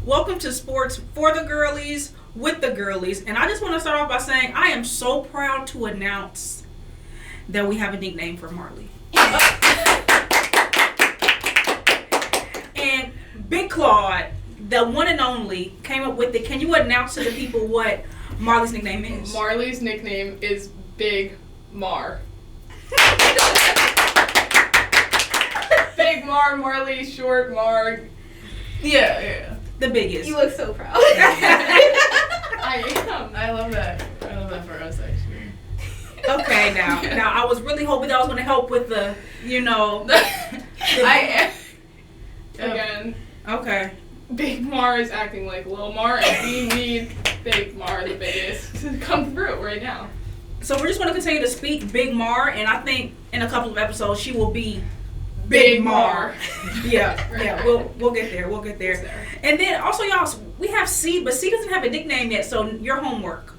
Welcome to Sports for the Girlies, with the Girlies. And I just want to start off by saying I am so proud to announce that we have a nickname for Marley. And Big Claude, the one and only, came up with it. Can you announce to the people what Marley's nickname is? Marley's nickname is Big Mar. Big Mar, Marley, short Mar. Yeah. The biggest. You look so proud. I am. I love that. I love that for us, actually. Okay, now I was really hoping that was going to help with the, I am. Again. Okay. Big Mar is acting like Lil Mar, and we need Big Mar, the biggest, to come through right now. So we're just going to continue to speak Big Mar, and I think in a couple of episodes she will be Big Mar. Yeah, we'll get there. We'll get there. And then also, y'all, we have C, but C doesn't have a nickname yet, so your homework.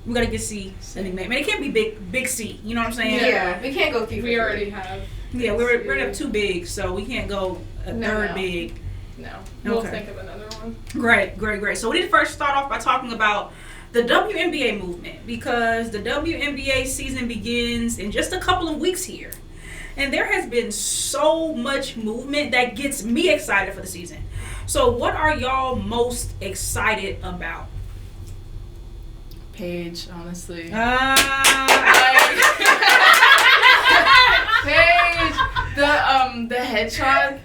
We gotta get C a nickname. And it can't be Big C, you know what I'm saying? Yeah, we can't go three. We already have. Yeah, we're up too big, so we can't go third big. No. We'll think of another one. Great. So we need to first start off by talking about the WNBA movement, because the WNBA season begins in just a couple of weeks here. And there has been so much movement that gets me excited for the season. So what are y'all most excited about? Paige, honestly. Paige, the headshot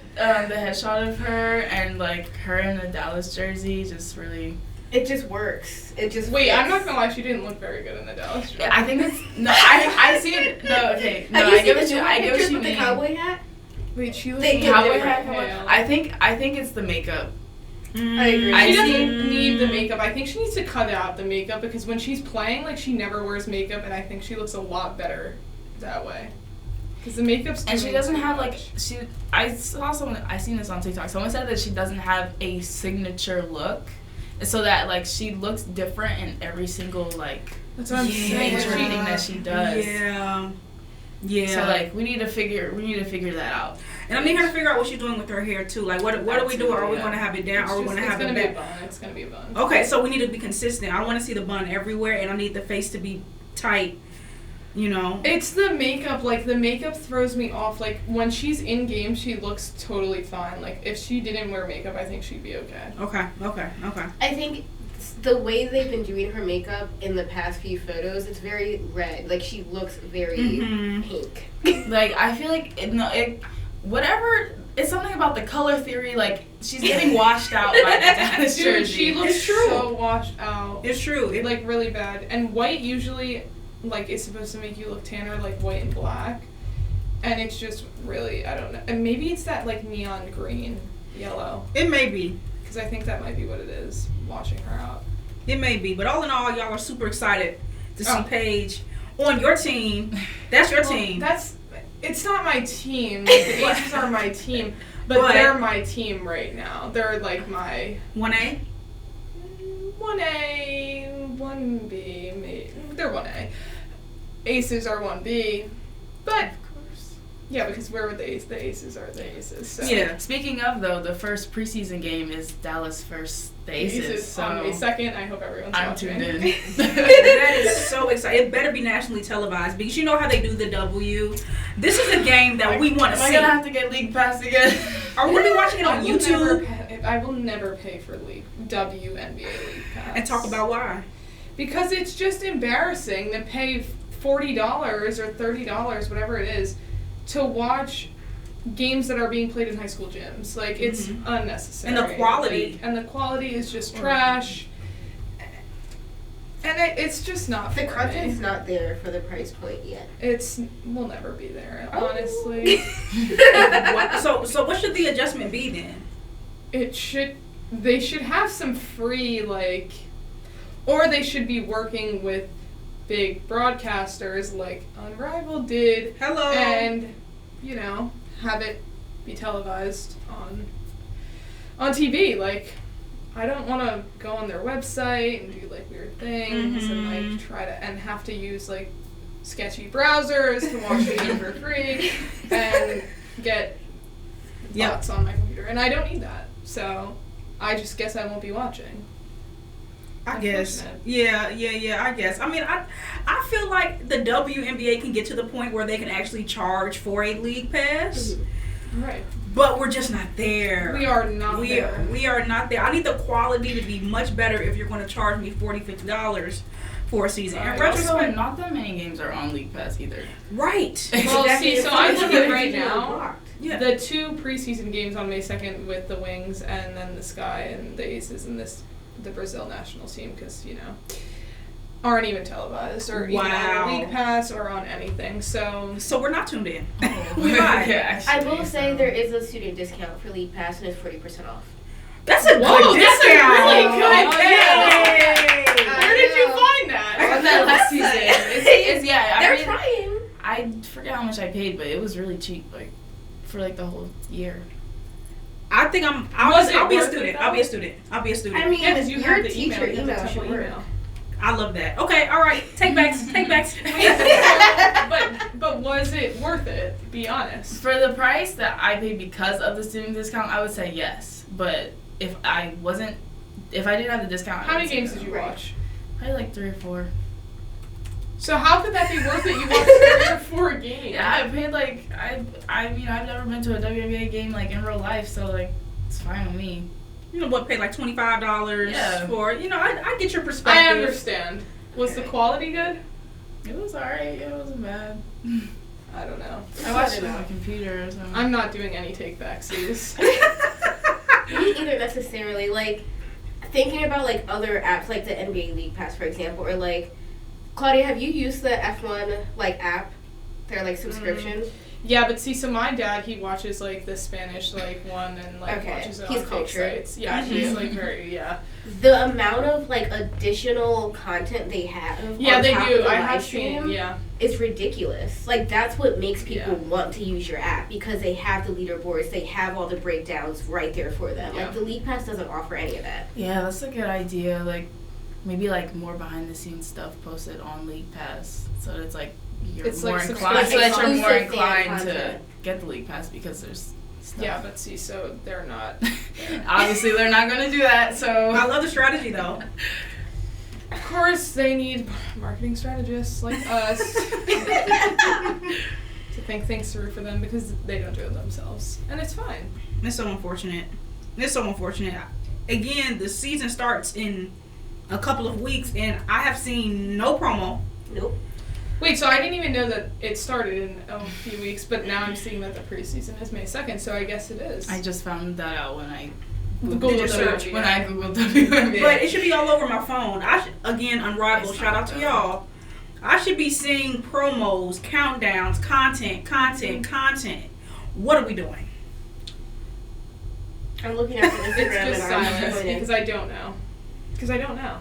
of her and like her in the Dallas jersey just really. It just works. It just. Wait, I'm not gonna lie. She didn't look very good in the Dallas jersey. I think it's I see it. No, okay. No, I get what you mean. The cowboy hat. Wait, she looks. Cowboy hat. I think it's the makeup. I agree. She doesn't need the makeup. I think she needs to cut out the makeup because when she's playing, like, she never wears makeup, and I think she looks a lot better that way. Because the makeup's and she doesn't have much. I seen this on TikTok. Someone said that she doesn't have a signature look, so that like she looks different in every single like that's what I'm saying. training that she does. Yeah. So like we need to figure that out. And I need her to figure out what she's doing with her hair too. Like what do we do? Are we going to have it down? Or are we going to have it back? It's going to be a bun. Okay, so we need to be consistent. I want to see the bun everywhere, and I need the face to be tight. It's the makeup. Like, the makeup throws me off. Like, when she's in game, she looks totally fine. Like, if she didn't wear makeup, I think she'd be okay. Okay. I think the way they've been doing her makeup in the past few photos, it's very red. Like, she looks very pink. Like, I feel like it's something about the color theory. Like, she's getting washed out by the Dallas Dude, jersey. she looks so washed out. It's true. Like, really bad. And white usually, like, is supposed to make you look tanner, like white and black. And it's just really, I don't know. And maybe it's that, like, neon green, yellow. It may be. Because I think that might be what it is, washing her out. It may be. But all in all, y'all are super excited to see Paige on your team. That's your team. It's not my team. Like, the Aces are my team. But they're my team right now. They're, like, my... 1A? 1A, 1B, maybe. They're 1A. Aces are 1B. But... Yeah, because where were the Aces? The Aces are the Aces. So. Yeah. Speaking of, though, the first preseason game is Dallas versus the Aces. So on May 2nd. I hope everyone's watching. I'm tuned in. That is so exciting. It better be nationally televised because you know how they do the W. This is a game that we want to see. Am I going to have to get League Pass again? Are we going to be watching it on YouTube? I will never pay for WNBA League Pass. And talk about why. Because it's just embarrassing to pay $40 or $30, whatever it is, to watch games that are being played in high school gyms. Like, it's unnecessary. And the quality. And the quality is just trash. And it's just not The for content's me. not there for the price point yet. We'll never be there, honestly. So what should the adjustment be then? They should have some free, like, or they should be working with big broadcasters like Unrivaled did. Hello. And, have it be televised on TV. Like, I don't want to go on their website and do, like, weird things and, like, and have to use, like, sketchy browsers to watch the game for free and get bots on my computer. And I don't need that. So I just guess I won't be watching. I guess. Unfortunate. Yeah, I guess. I mean, I feel like the WNBA can get to the point where they can actually charge for a league pass. Right. But we're just not there. We are not there. We are not there. I need the quality to be much better if you're going to charge me $40, $50 for a season. In Also, retrospect, not that many games are on League Pass either. right. Well, Exactly. see, so I'm It's looking not right even now. blocked. Yeah. The 2 preseason games on May 2nd with the Wings and then the Sky and the Aces and the Brazil national team, because, aren't even televised or even Wow. on League Pass or on anything. So So we're not tuned in. We lied. I will say there is a student discount for League Pass and it's 40% off. That's a Whoa, good that's a discount. really good Hey. where did you find that? On that last season. It's They're I trying. I forget how much I paid, but it was really cheap, like for like the whole year. I think Was it I'll be a worth it, student. though? I'll be a student. I mean, Yeah, because you your have the teacher email. email should work. Email. I love that. Okay, all right. Take backs. But was it worth it? Be honest. For the price that I paid because of the student discount, I would say yes. But if I didn't have the discount, How I many would say games no. did you watch? Probably like 3 or 4. So how could that be worth it? You watched 3 or 4 games. Yeah, I paid like I've never been to a WNBA game like in real life, so like it's fine with me. You know what? Pay like $25 Yeah. for. I get your perspective. I understand. Was the quality good? It was alright. It wasn't bad. I don't know. I watched it on my computer or something. I'm not doing any take backsies. Me either necessarily. Like, thinking about like other apps like the NBA League Pass, for example, or like, Claudia, have you used the F1 like app? Their like subscription. Yeah, but see, so my dad, he watches like the Spanish like one and like Okay. watches it He's on fake cultured. sites. Yeah, he's like very The amount of like additional content they have. Yeah, on they top do. Of the I live have stream seen. Yeah. Is ridiculous. Like that's what makes people Yeah. want to use your app because they have the leaderboards, they have all the breakdowns right there for them. Yeah. Like the League Pass doesn't offer any of that. Yeah, that's a good idea. Like maybe like more behind the scenes stuff posted on League Pass, so that it's like you're It's, more like, inclined, so that you're exclusive more fan inclined to content. get the League Pass because there's stuff. Yeah, but see, so they're not. Obviously, they're not going to do that. So I love the strategy though. Of course, they need marketing strategists like us to think things through for them because they don't do it themselves, and it's fine. It's so unfortunate. Again, the season starts in a couple of weeks, and I have seen no promo. Nope. Wait, so I didn't even know that it started in a few weeks, but now I'm seeing that the preseason is May 2nd, so I guess it is. I just found that out when I Googled your it. search. when I googled WNBA. But it should be all over my phone. Again, Unrivaled. It's Shout not out to though. y'all. I should be seeing promos, countdowns, content. What are we doing? I'm looking at the Instagram It's just and I'm silence disappointed. because I don't know.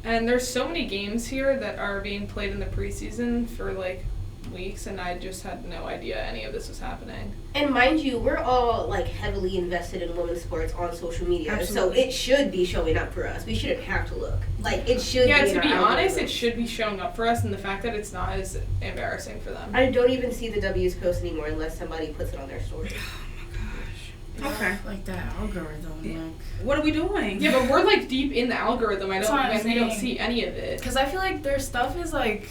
And there's so many games here that are being played in the preseason for like weeks, and I just had no idea any of this was happening. And mind you, we're all like heavily invested in women's sports on social media, Absolutely. so it should be showing up for us. We shouldn't have to look. Like it should. Yeah, be to in be our honest, algorithm. it should be showing up for us, and the fact that it's not is embarrassing for them. I don't even see the W's post anymore unless somebody puts it on their story. Okay. like that algorithm. Yeah. Like, What are we doing? Yeah, but we're like deep in the algorithm. That's what I'm We don't saying. see any of it. because I feel like their stuff is like,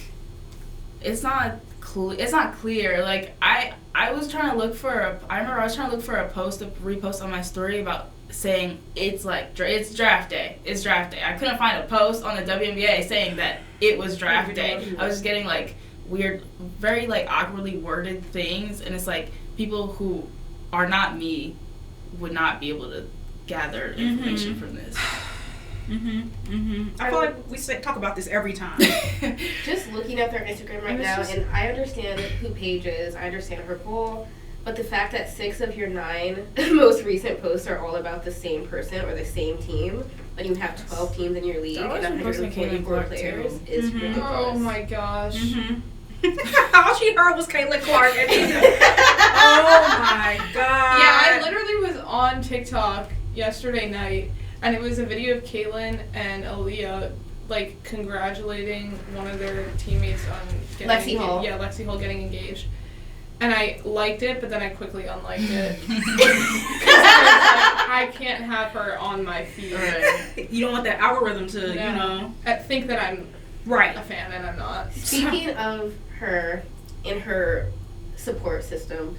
it's not clear. Like I was trying to look for I remember I was trying to look for a post to repost on my story about saying it's like it's draft day. It's draft day. I couldn't find a post on the WNBA saying that it was draft day. I was just getting like weird, very like awkwardly worded things, and it's like people who are not me would not be able to gather information from this. I feel like we talk about this every time. Just looking at their Instagram right And it's now, just- and I understand who Paige is. I understand her goal. But the fact that 6 of your 9 most recent posts are all about the same person or the same team, and you have 12 teams in your league That was and from posting Caitlin 144 Clark, players, too. is Mhm. ridiculous. Oh my gosh. All she heard was Caitlin Clark. Oh my god. Yeah, I literally was on TikTok yesterday night, and it was a video of Caitlyn and Aaliyah, like, congratulating one of their teammates on getting Lexi Hall. Yeah, Lexi Hall getting engaged. And I liked it, but then I quickly unliked it. 'Cause I I can't have her on my feed. Right. You don't want that algorithm to, you know. Think that I'm right a fan, and I'm not. Speaking of her and her support system,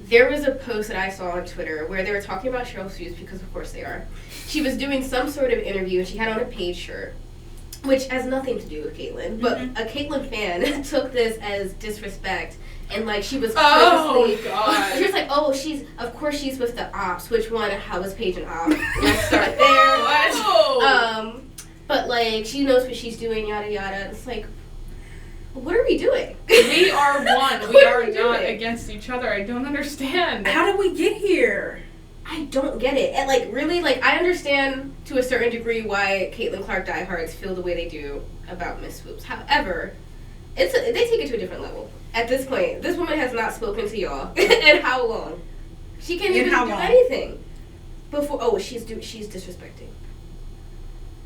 there was a post that I saw on Twitter where they were talking about Cheryl Hughes, because of course they are. She was doing some sort of interview and she had on a Paige shirt, which has nothing to do with Caitlyn, but a Caitlyn fan took this as disrespect, and like she was purposely, she was like, oh, of course she's with the ops. Which one? How is Paige an op? Let's start there. But like she knows what she's doing, yada yada. It's like, what are we doing? We are one. We are not against each other. I don't understand. How did we get here? I don't get it. And like really, like I understand to a certain degree why Caitlin Clark diehards feel the way they do about Miss Swoops. However, they take it to a different level. At this point, this woman has not spoken to y'all in how long? She can't even do anything before. Oh, she's disrespecting.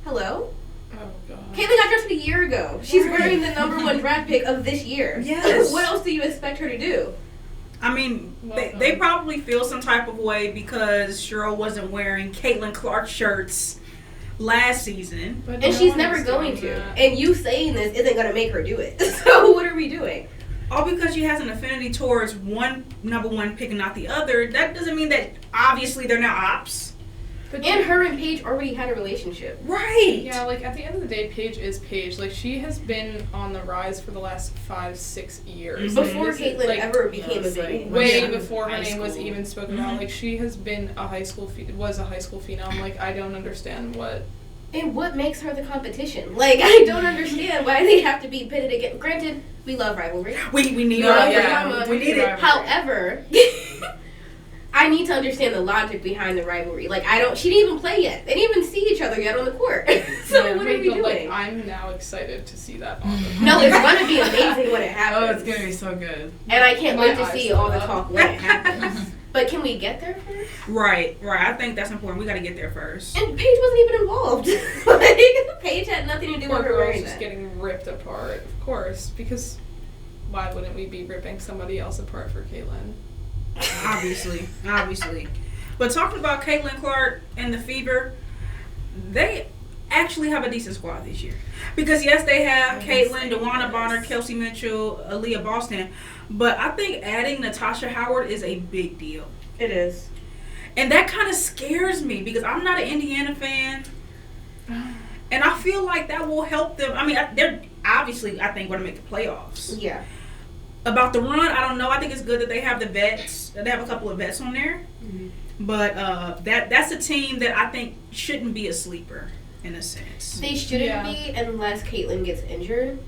Hello. Oh god. Caitlyn got drafted a year ago. She's wearing the #1 draft pick of this year. Yes. What else do you expect her to do? I mean, they probably feel some type of way because Cheryl wasn't wearing Caitlin Clark shirts last season. And she's never going to. And you saying this isn't going to make her do it. So what are we doing? All because she has an affinity towards one #1 pick and not the other. That doesn't mean that obviously they're not ops. But and her and Paige already had a relationship. Right. Yeah, like at the end of the day, Paige is Paige. Like she has been on the rise for the last 5-6 years. Before Caitlyn ever became a big way before her name was even spoken about. Like she has been a high school phenom. Like I don't understand what. And what makes her the competition? Like I don't understand why they have to be pitted against. Granted, we love rivalry. We need rivalry. We need it. However. I need to understand the logic behind the rivalry. Like, she didn't even play yet. They didn't even see each other yet on the court. So what are we doing? Like, I'm now excited to see that on the court. No, it's going to be amazing when it happens. Oh, it's going to be so good. And I can't wait to see all the talk when it happens. But can we get there first? Right. I think that's important. We got to get there first. And Paige wasn't even involved. Like, Paige had nothing to do with her wearing just that. Getting ripped apart, of course, because why wouldn't we be ripping somebody else apart for Caitlyn? Obviously. But talking about Caitlin Clark and the Fever, they actually have a decent squad this year. Because yes, they have Caitlin, DeWanna Bonner, Kelsey Mitchell, Aaliyah Boston, but I think adding Natasha Howard is a big deal. It is. And that kind of scares me because I'm not an Indiana fan. And I feel like that will help them. I mean, they're obviously, I think, going to make the playoffs. Yeah. About the run, I don't know. I think it's good that they have the vets. They have a couple of vets on there. Mm-hmm. But that's a team that I think shouldn't be a sleeper in a sense. They shouldn't be unless Caitlyn gets injured.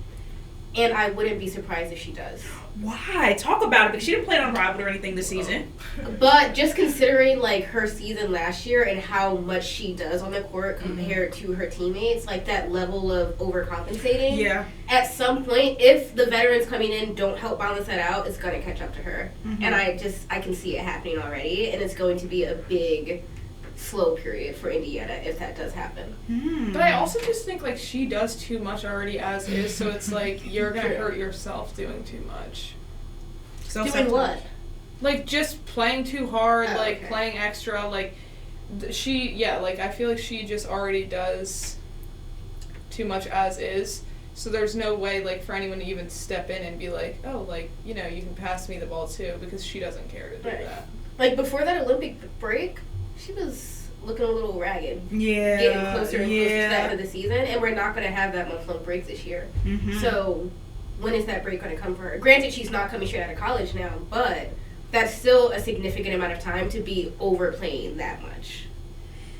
And I wouldn't be surprised if she does. Why? Talk about it. Because she didn't play on Rival or anything this season. But just considering like her season last year and how much she does on the court compared to her teammates, like that level of overcompensating. Yeah. At some point, if the veterans coming in don't help balance that out, it's gonna catch up to her. Mm-hmm. And I can see it happening already, and it's going to be a big slow period for Indiana if that does happen. But I also just think like she does too much already as is, so it's like you're gonna hurt yourself doing too much. Doing what? Like just playing too hard, playing extra, like I feel like she just already does too much as is. So there's no way like for anyone to even step in and be like, oh, like, you know, you can pass me the ball too, because she doesn't care to do that. Like before that Olympic break, she was looking a little ragged. Yeah. Getting closer and closer to the end of the season, and we're not going to have that month-long break this year. Mm-hmm. So when is that break going to come for her? Granted, she's not coming straight out of college now, but that's still a significant amount of time to be overplaying that much.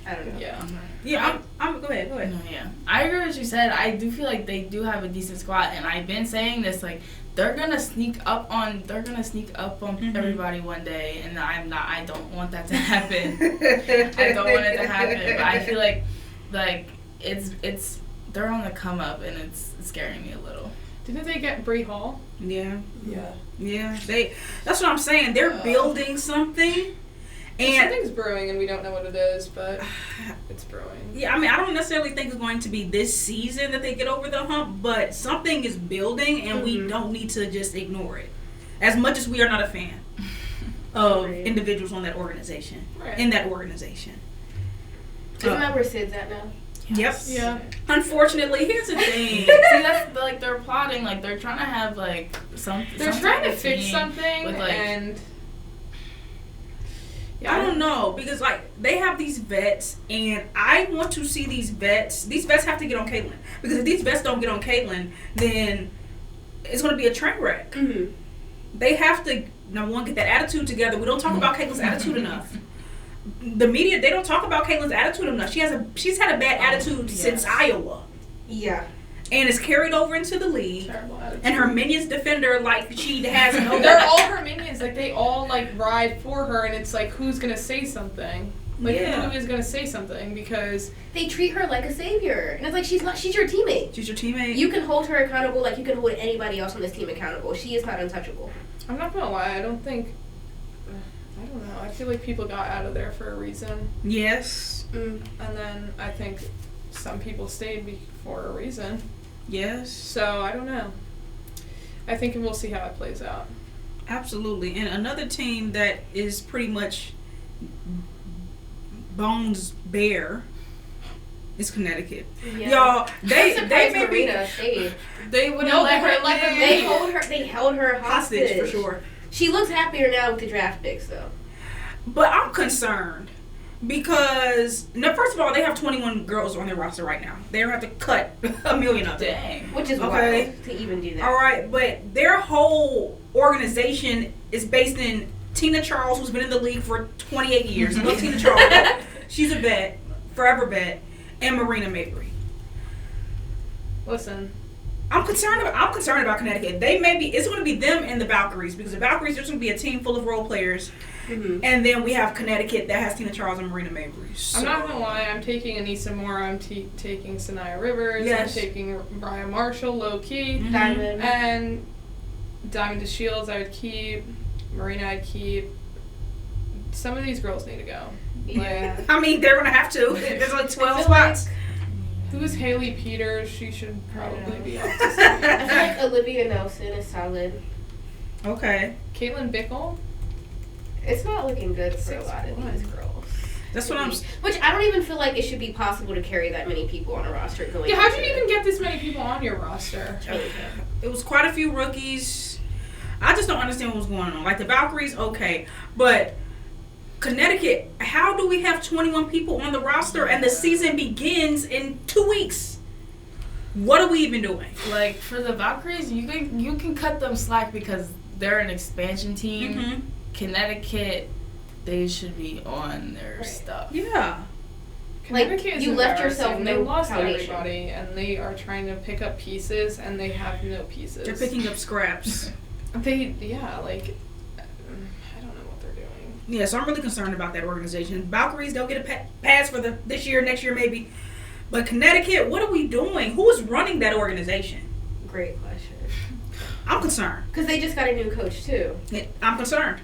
I don't know. Yeah. Yeah, I'm go ahead. No, yeah. I agree with what you said. I do feel like they do have a decent squad, and I've been saying this, like, they're gonna sneak up on everybody one day, and I don't want that to happen. I don't want it to happen, but I feel like it's they're on the come up, and it's scaring me a little. Didn't they get Bree Hall? Yeah. That's what I'm saying. They're building something. And something's brewing, and we don't know what it is, but it's brewing. Yeah, I mean, I don't necessarily think it's going to be this season that they get over the hump, but something is building, and we don't need to just ignore it. As much as we are not a fan of individuals on that organization, in that organization. Isn't that where Sid's at now? Yep. Yeah. Unfortunately, here's the thing. See, that's like they're plotting, like they're trying to have like something. They're trying to fix something, with, like, and I don't know, because like they have these vets, and I want to see these vets. These vets have to get on Caitlyn, because if these vets don't get on Caitlyn, then it's going to be a train wreck. Mm-hmm. They have to, number one, get that attitude together. We don't talk about Caitlyn's attitude enough. The media, they don't talk about Caitlyn's attitude enough. She's had a bad attitude since Iowa, Yeah. and it's carried over into the league. terrible attitude. And her minions defend her like she has no. They're all her minions. Like they all like ride for her, and it's like who's gonna say something? Like Yeah. who is gonna say something? Because They treat her like a savior. And it's like she's your teammate. She's your teammate. You can hold her accountable like you can hold anybody else on this team accountable. She is not untouchable. I'm not gonna lie, I don't think. I don't know. I feel like people got out of there for a reason, Yes. Mm. and then I think some people stayed for a reason. Yes. So I don't know. I think we'll see how it plays out. Absolutely. And another team that is pretty much bones bare is Connecticut. Yeah. Y'all, they I'm may surprised be Marina stayed. They wouldn't No, let they her. Let her. They held her hostage. hostage for sure. She looks happier now with the draft picks though. But I'm concerned because, no, first of all, they have 21 girls on their roster right now. They don't have to cut a million of them. Dang. Which is Okay. wild to even do that. All right, but their whole organization is based in Tina Charles, who's been in the league for 28 years. I love Tina Charles. She's a vet, forever vet, and Marina Mabry. Listen, I'm concerned about Connecticut. It's going to be them and the Valkyries, because the Valkyries, there's going to be a team full of role players. Mm-hmm. And then we have Connecticut that has Tina Charles and Marina Mabry. So. I'm not gonna lie. I'm taking Anissa Moore. I'm taking Sanaya Rivers. Yes. I'm taking Brian Marshall, low key, Mhm. Diamond. and Diamond DeShields. I would keep. Marina, I'd keep. Some of these girls need to go. Yeah. I mean, they're going to have to. There's like 12 I feel spots. Who is Haley Peters? She should probably be off the I team. feel like Olivia Nelson is solid. Okay. Caitlin Bickle. It's not looking good for a lot of 6'1". these girls. That's what I'm... Which I don't even feel like it should be possible to carry that many people on a roster going. Yeah, how'd you into even get this many people on your roster? It was quite a few rookies. I just don't understand what was going on. Like the Valkyries, okay, but Connecticut, how do we have 21 people on the roster and the season begins in 2 weeks? What are we even doing? Like for the Valkyries, you can cut them slack because they're an expansion team. Mm-hmm. Connecticut, they should be on their stuff. Yeah. Connecticut is you left yourself embarrassing. They no lost foundation. everybody, and they are trying to pick up pieces, and they have no pieces. They're picking up scraps. I don't know what they're doing. Yeah, so I'm really concerned about that organization. Valkyries, they'll get a pass for this year, next year maybe. But Connecticut, what are we doing? Who is running that organization? Great question. I'm concerned. Because they just got a new coach too. I'm concerned.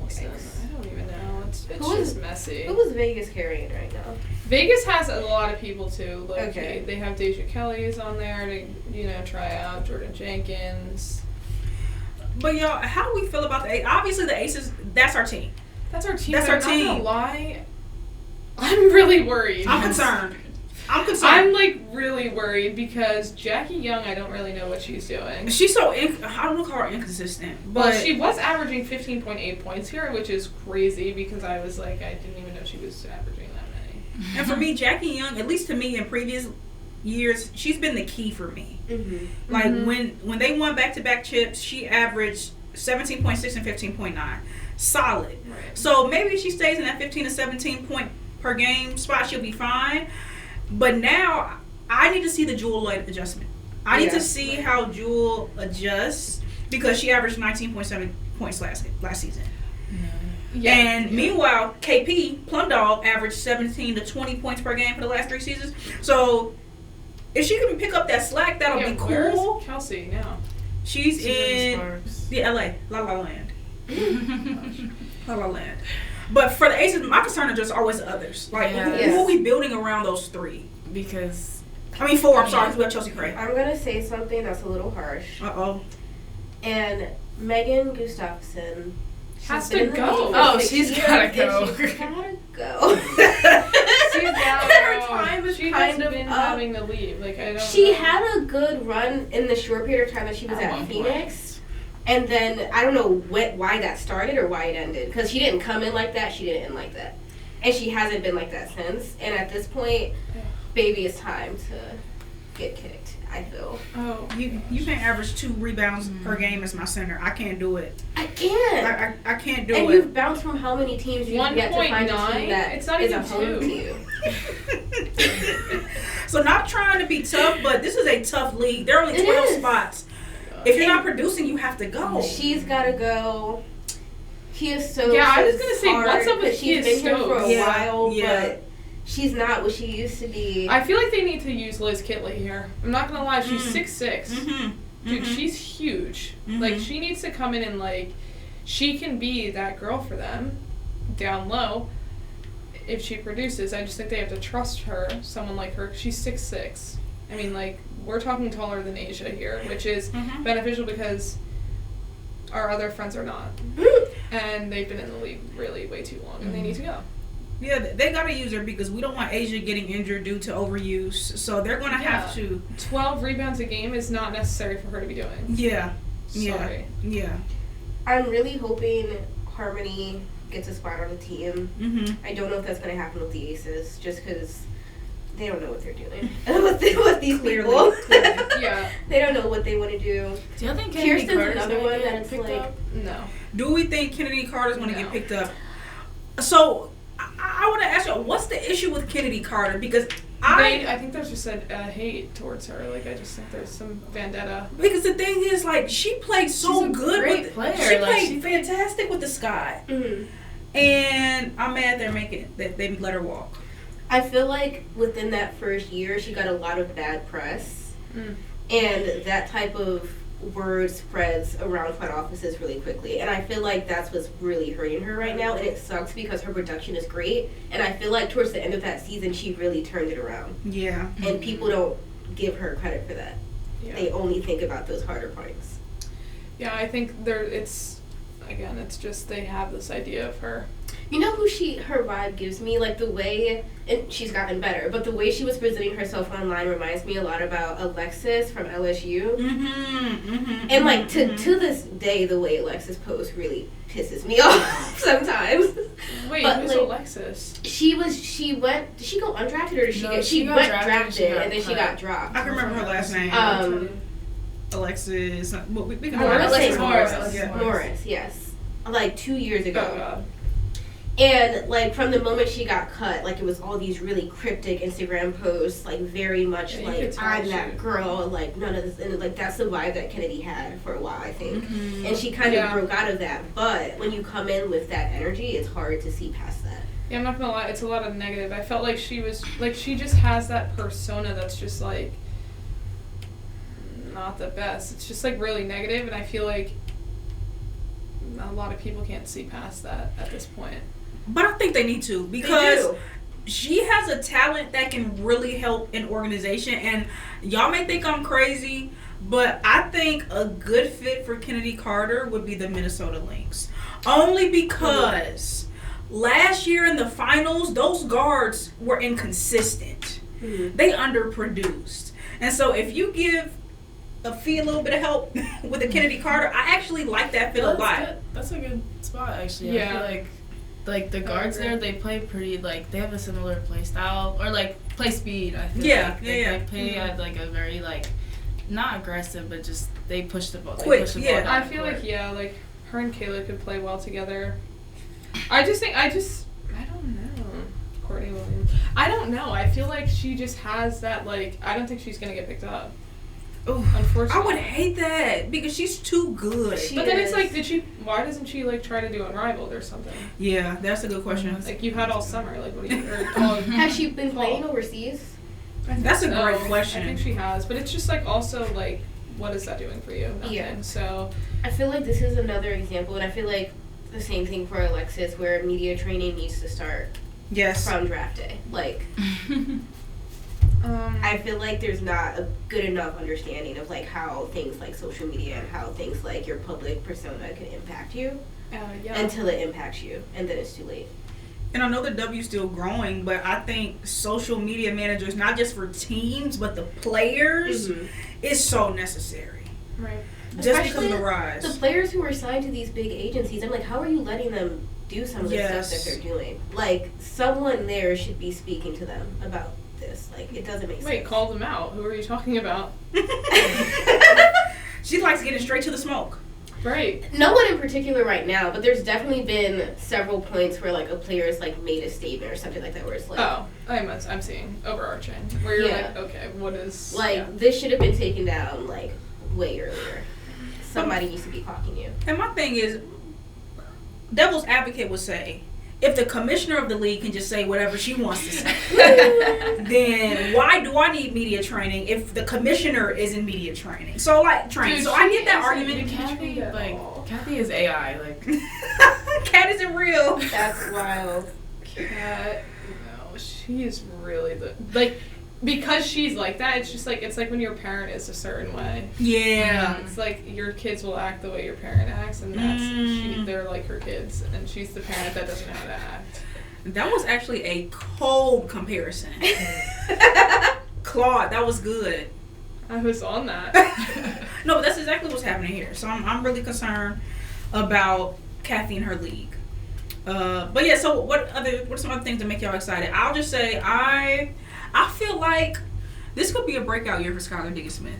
Listen, I don't even know. It's Who is- just messy. Who is Vegas carrying right now? Vegas has a lot of people too. Like Okay. they have Deja Kelly's on there to try out. Jordan Jenkins. But y'all, how do we feel about the Aces? Obviously, the Aces, that's our team. That's our team. That's but our I'm team. not gonna lie. I'm really worried. I'm concerned. I'm like really worried because Jackie Young, I don't really know what she's doing. She's so, I don't know, call her inconsistent. But Well, she was averaging 15.8 points here, which is crazy because I was like, I didn't even know she was averaging that many. and for me, Jackie Young, at least to me in previous years, she's been the key for me. Mm-hmm. Like Mhm. when they won back-to-back chips, she averaged 17.6 and 15.9. Solid. Right. So maybe if she stays in that 15 to 17 point per game spot, she'll be fine. But now I need to see the Jewel adjustment. I need to see how Jewel adjusts because she averaged 19.7 points last season. Yeah. And meanwhile, KP, Plum Dog, averaged 17 to 20 points per game for the last 3 seasons. So if she can pick up that slack, that'll be where's cool. Kelsey now? She's in Sparks. the LA, La La Land. La La Land. But for the Aces, my concern are just always the others. Like, who are we building around those 3? Because 4, I'm sorry, because we have Chelsea Cray. I'm gonna say something that's a little harsh. Uh-oh. And Megan Gustafson, has been to in the go. league for Oh, 6 she's years, gotta and go. She's gotta go. She's gotta Her go. time is She kind has of been up. having to leave. Like, I don't She know. had a good run in the short period of time that she was At at one Phoenix. And then, I don't know why that started or why it ended. Because she didn't come in like that, she didn't end like that. And she hasn't been like that since. And at this point, baby, it's time to get kicked, I feel. Oh. You can't average 2 rebounds per game as my center. I can't do it. I can't. I can't do And it. you've bounced from how many teams you've yet to find a 1.9? team that It's not is even a home 2. to you. So not trying to be tough, but this is a tough league. There are only It 12 is. spots. If you're not producing, you have to go. She's gotta go. Kia Stokes. Yeah, I was is gonna say, hard what's up with because she's Kia been here for a Stokes? Yeah, while, yeah. but she's not what she used to be. I feel like they need to use Liz Kitley here. I'm not gonna lie, she's 6'6". Mm-hmm. Dude, she's huge. Mhm. Like, she needs to come in and, like, she can be that girl for them, down low, if she produces. I just think they have to trust her, someone like her. She's 6'6". I mean, like, we're talking taller than Asia here, which is beneficial because our other friends are not. And they've been in the league really way too long, and they need to go. Yeah, they gotta use her because we don't want Asia getting injured due to overuse. So they're gonna have to. 12 rebounds a game is not necessary for her to be doing. Yeah. Sorry. Yeah. I'm really hoping Harmony gets a spot on the team. Mm-hmm. I don't know if that's going to happen with the Aces, just because they don't know what they're doing with these people. Yeah. They don't know what they want to do. Do you think Kennedy Kirsten's Carter's another gonna one get that it's picked like- up? No. Do we think Kennedy Carter's gonna No. get picked up? So I want to ask you, what's the issue with Kennedy Carter? Because I think there's just a hate towards her. Like, I just think there's some vendetta. because the thing is, like, she played so She's a good great with player. She Like, played she- fantastic with the Sky, Mm-hmm. and I'm mad they're making it that they let her walk. I feel like within that first year, she got a lot of bad press. And that type of word spreads around front offices really quickly. And I feel like that's what's really hurting her right now. And it sucks because her production is great. And I feel like towards the end of that season, she really turned it around. Yeah. And people don't give her credit for that. Yeah. They only think about those harder points. Yeah, I think it's just they have this idea of her. You know who her vibe gives me? Like the way, and she's gotten better, but the way she was presenting herself online reminds me a lot about Alexis from LSU. And like to this day, the way Alexis posts really pisses me off sometimes. Wait, But, who's like, Alexis? Did she go undrafted or did she No, get, she she got went drafted, drafted she got and then she cut. got dropped. I can remember her last name. Alexis. Well, we can Morris. Alexis Morris. Yeah. Morris, yes. Like 2 years ago. Oh, God. And, like, from the moment she got cut, like, it was all these really cryptic Instagram posts, like, very much, Yeah, you could like, tell I'm she- that girl, like, none of this, and, like, that's the vibe that Kennedy had for a while, I think. Mm-hmm. And she kind of Yeah. broke out of that, but when you come in with that energy, it's hard to see past that. Yeah, I'm not gonna lie, it's a lot of negative. I felt like she just has that persona that's just, like, not the best. It's just, like, really negative, and I feel like a lot of people can't see past that at this point. But I think they need to They because do. she has a talent that can really help an organization. And y'all may think I'm crazy, but I think a good fit for Kennedy Carter would be the Minnesota Lynx. Only because last year in the finals, those guards were inconsistent. Mhm. They underproduced. And so if you give a little bit of help with the Kennedy Carter, I actually like that fit a lot. That's a good spot, actually. Yeah. I feel like the guards agree. there, they play pretty, like, they have a similar play style, or, like, play speed, I feel Yeah, like. yeah. They play at, like, a very, like, not aggressive, but just, they push the ball. Quick, they push the yeah. ball down I the feel court. like, yeah, like, her and Kayla could play well together. I don't know. Courtney Williams. I don't know. I feel like she just has that, like, I don't think she's going to get picked up. Ooh, Unfortunately. I would hate that because she's too good. But then it's is. like, why doesn't she, like, try to do Unrivaled or something? Yeah, that's a good question. Like, you had all summer, like, what do you, or all, Has she been playing overseas? I think That's a great so. question. I think she has, but it's just, like, also, like, what is that doing for you? Nothing. Yeah. So, I feel like this is another example, and I feel like the same thing for Alexis, where media training needs to start Yes. from draft day. Like, I feel like there's not a good enough understanding of like how things like social media and how things like your public persona can impact you until it impacts you, and then it's too late. And I know the W's still growing, but I think social media managers, not just for teams, but the players, is so necessary. Right. Just Especially because of the rise. The players who are signed to these big agencies, I'm like, how are you letting them do some of the stuff that they're doing? Like, someone there should be speaking to them about this. Like, it doesn't make sense. Wait, call them out. Who are you talking about? She likes getting straight to the smoke. Right. No one in particular right now, but there's definitely been several points where like a player's like made a statement or something like that where it's like, I'm seeing overarching where you're like, okay, what is like this should have been taken down like way earlier. Somebody needs to be clocking you. And my thing is, devil's advocate would say, if the commissioner of the league can just say whatever she wants to say, then why do I need media training if the commissioner is in media training? So like training. Dude, so I get that argument. Kathy is AI. Like Cat isn't real. That's wild. Cat, no, she is really like because she's like that. It's like when your parent is a certain way. Yeah. It's like your kids will act the way your parent acts, and they're like her kids, and she's the parent that doesn't know how to act. That was actually a cold comparison. Claude, that was good. I was on that. No, but that's exactly what's happening here. So I'm really concerned about Kathy and her league. But yeah, so what are some other things that make y'all excited? I'll just say I feel like this could be a breakout year for Skylar Diggins-Smith.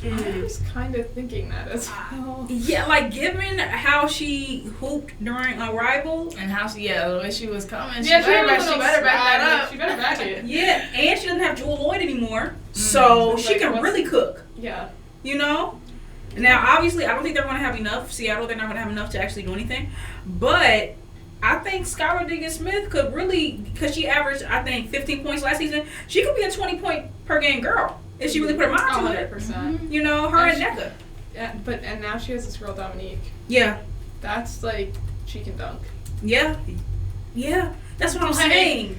I was kind of thinking that as well. Yeah, like given how she hooped during Arrival and how the way she was coming, Yeah, she better back that up. She better back it. Yeah, and she doesn't have Jewel Lloyd anymore, so she can really cook. Yeah. You know? Now, obviously, I don't think they're going to have enough. Seattle, they're not going to have enough to actually do anything. But I think Skylar Diggins-Smith could really, because she averaged, I think, 15 points last season, she could be a 20-point-per-game girl if she really put her mind to it. 100%. You know, her and Nneka. Yeah, and now she has this girl, Dominique. Yeah. That's like, she can dunk. Yeah. Yeah. That's what I'm saying.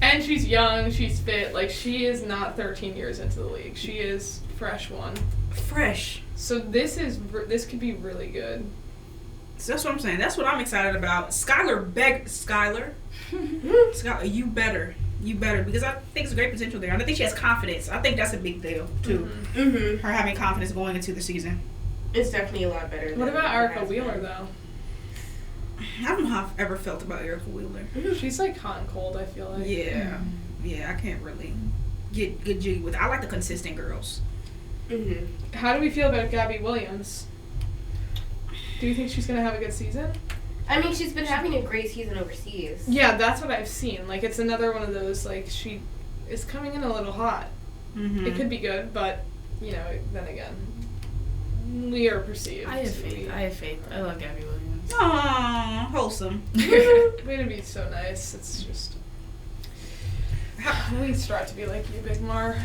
And she's young, she's fit. Like, she is not 13 years into the league. She is fresh one. Fresh. So this could be really good. So that's what I'm saying. That's what I'm excited about. Skylar, you better. You better. Because I think there's great potential there. And I think she has confidence. I think that's a big deal, too. Mm-hmm. Her having confidence going into the season. It's definitely a lot better. What about Erica Wheeler, though? I don't know how I've ever felt about Erica Wheeler. She's like hot and cold, I feel like. Yeah. Yeah, I can't really get jiggy with it. I like the consistent girls. Mm-hmm. How do we feel about Gabby Williams? Do you think she's going to have a good season? I mean, she's been having a great season overseas. Yeah, that's what I've seen. Like, it's another one of those, like, she is coming in a little hot. Mm-hmm. It could be good, but, you know, then again, we are perceived. I have faith. I love Gabby Williams. Aww, wholesome. Way to be so nice. It's just... We strive to be like you, Big Mar.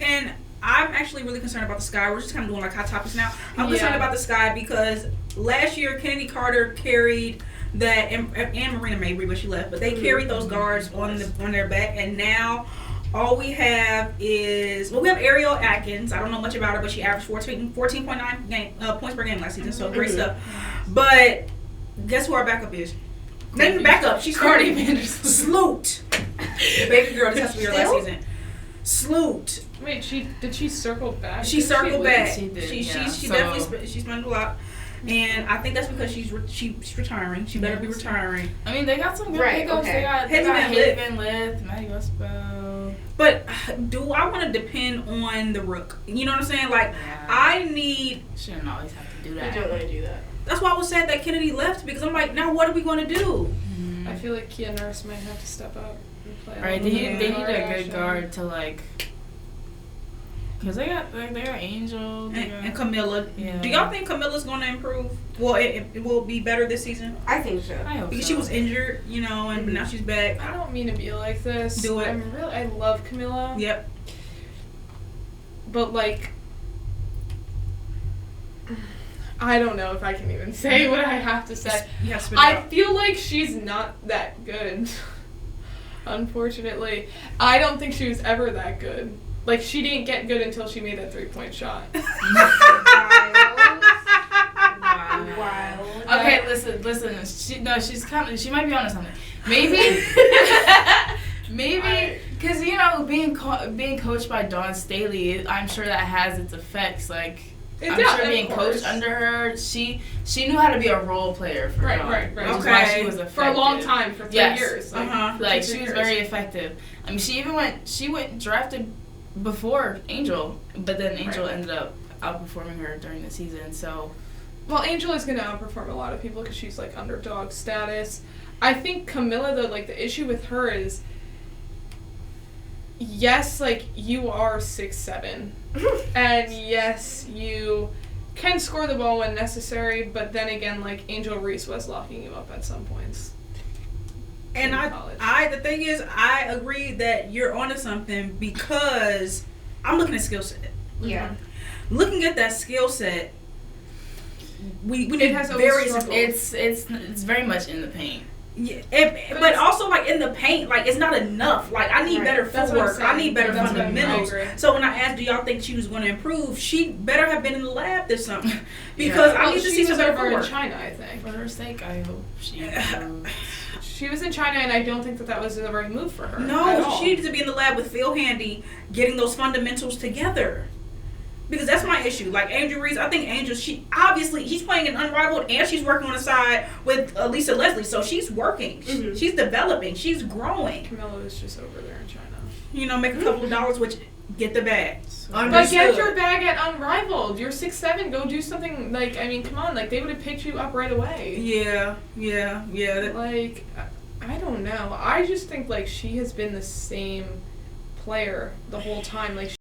And I'm actually really concerned about the Sky. We're just kind of doing like hot topics now. I'm concerned about the Sky because last year Kennedy Carter carried that, and Marina Mabry, but she left. But they carried those guards on their back, and now all we have is we have Ariel Atkins. I don't know much about her, but she averaged 14.9 points per game last season. So great stuff. But guess who our backup is? Not even backup. She's Cardi Sloot. Baby girl, this has to be her last season. Sloot. Wait, did she circle back? She circled back. She did, She definitely she spent a lot, and I think that's because she's retiring. She better be retiring. I mean, they got some good pickups. Okay. They got Haven Lith, Maddie Westbell. But do I want to depend on the rook? You know what I'm saying? Like I need. Shouldn't always have to do that. I don't want to do that. That's why I was sad that Kennedy left because I'm like, now what are we going to do? I feel like Kia Nurse might have to step up and play. Right, they need a good guard to like. Because they got Angel and Camilla. Yeah. Do y'all think Camilla's going to improve? Well, it will be better this season? I think so. I hope because so. she was injured, you know, and now she's back. I don't mean to be like this. Do it. I love Camilla. Yep. But like, I don't know if I can even say what I have to say. You have to spit it I out. feel like she's not that good. Unfortunately, I don't think she was ever that good. Like, she didn't get good until she made that 3-point shot. Wild. Okay, listen. She might be onto something. Maybe, because being coached by Dawn Staley, I'm sure that has its effects. Like, I'm sure being coached under her, she knew how to be a role player for Dawn. Right. Which is why she was effective. For a long time, for 3 years. Like she was very effective. I mean, she went drafted before Angel, but then Angel ended up outperforming her during the season. So, well, Angel is going to outperform a lot of people because she's like underdog status. I think Camilla, though, like the issue with her is, yes, like you are 6'7", and yes, you can score the ball when necessary. But then again, like Angel Reese was locking you up at some points. And the thing is, I agree that you're onto something because I'm looking at skill set. Yeah. Looking at that skill set, we need it's very much in the paint. Yeah, but also like in the paint, like it's not enough. Like I need better footwork. I need better fundamentals. So when I asked, do y'all think she was going to improve? She better have been in the lab this summer because I need to see some better footwork. In China, I think. For her sake, I hope she improves. She was in China, and I don't think that was the right move for her. No, she needs to be in the lab with Phil Handy, getting those fundamentals together. Because that's my issue. Like Angel Reese, I think Angel, she's playing an unrivaled, and she's working on the side with Lisa Leslie. So she's working. Mm-hmm. She's developing. She's growing. Camilla is just over there in China. Make a couple of dollars, which get the bag. But get your bag at Unrivaled. You're 6'7". Go do something. Like, I mean, come on. Like, they would have picked you up right away. Yeah. Like, I don't know. I just think, like, she has been the same player the whole time. Like,